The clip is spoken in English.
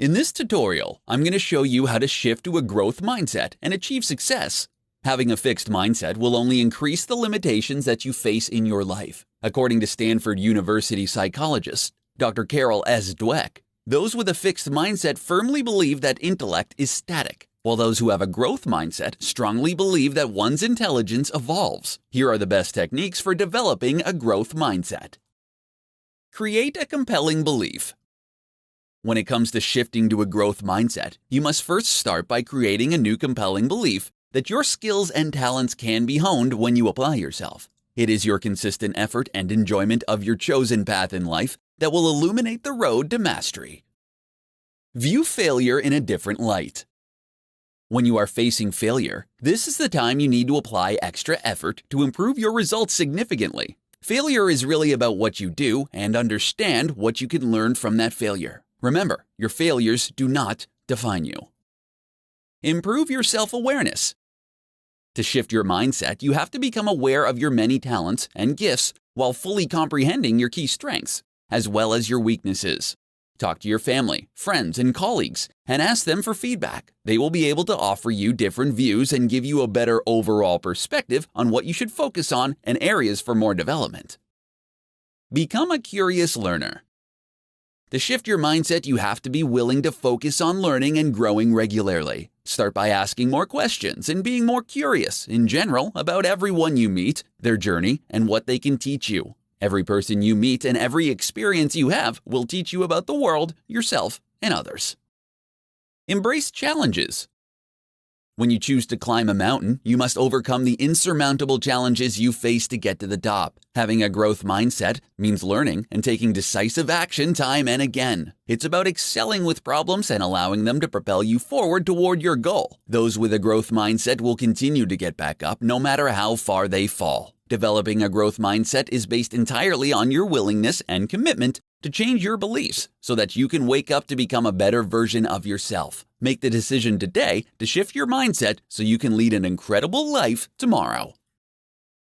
In this tutorial, I'm going to show you how to shift to a growth mindset and achieve success. Having a fixed mindset will only increase the limitations that you face in your life. According to Stanford University psychologist Dr. Carol S. Dweck, those with a fixed mindset firmly believe that intellect is static, while those who have a growth mindset strongly believe that one's intelligence evolves. Here are the best techniques for developing a growth mindset. Create a compelling belief. When it comes to shifting to a growth mindset, you must first start by creating a new compelling belief that your skills and talents can be honed when you apply yourself. It is your consistent effort and enjoyment of your chosen path in life that will illuminate the road to mastery. View failure in a different light. When you are facing failure, this is the time you need to apply extra effort to improve your results significantly. Failure is really about what you do and understand what you can learn from that failure. Remember, your failures do not define you. Improve your self-awareness. To shift your mindset, you have to become aware of your many talents and gifts while fully comprehending your key strengths, as well as your weaknesses. Talk to your family, friends, and colleagues, and ask them for feedback. They will be able to offer you different views and give you a better overall perspective on what you should focus on and areas for more development. Become a curious learner. To shift your mindset, you have to be willing to focus on learning and growing regularly. Start by asking more questions and being more curious in general about everyone you meet, their journey, and what they can teach you. Every person you meet and every experience you have will teach you about the world, yourself, and others. Embrace challenges. When you choose to climb a mountain, you must overcome the insurmountable challenges you face to get to the top. Having a growth mindset means learning and taking decisive action time and again. It's about excelling with problems and allowing them to propel you forward toward your goal. Those with a growth mindset will continue to get back up no matter how far they fall. Developing a growth mindset is based entirely on your willingness and commitment to change your beliefs so that you can wake up to become a better version of yourself. Make the decision today to shift your mindset so you can lead an incredible life tomorrow.